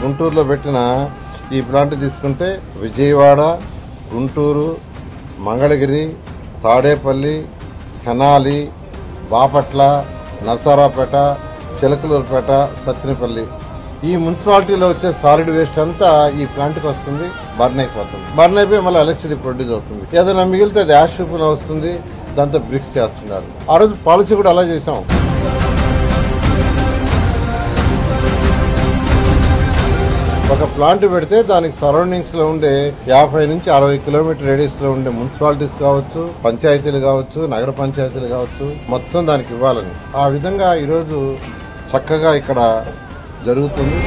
గుంటూరులో పెట్టిన ఈ ప్లాంట్ తీసుకుంటే విజయవాడ, గుంటూరు, మంగళగిరి, తాడేపల్లి, తెనాలి, బాపట్ల, నరసరావుపేట, చిలకలూరుపేట, సత్తెనపల్లి ఈ మున్సిపాలిటీలో వచ్చే సాలిడ్ వేస్ట్ అంతా ఈ ప్లాంట్కి వస్తుంది, బర్న్ అయిపోతుంది. బర్న్ అయిపోయి మళ్ళీ ఎలక్ట్రిసిటీ ప్రొడ్యూస్ అవుతుంది. ఏదైనా మిగిలితే అది యాష్ రూపంలో వస్తుంది, దాంతో బ్రిక్స్ చేస్తున్నారు. ఆ రోజు పాలసీ కూడా అలా చేసాం. ఒక ప్లాంట్ పెడితే దానికి సరౌండింగ్స్ లో ఉండే 50 నుంచి 60 కిలోమీటర్ రేడియస్ లో ఉండే మున్సిపాలిటీస్ కావచ్చు, పంచాయతీలు కావచ్చు, నగర పంచాయతీలు కావచ్చు, మొత్తం దానికి ఇవ్వాలని ఆ విధంగా ఈరోజు చక్కగా ఇక్కడ జరుగుతుంది.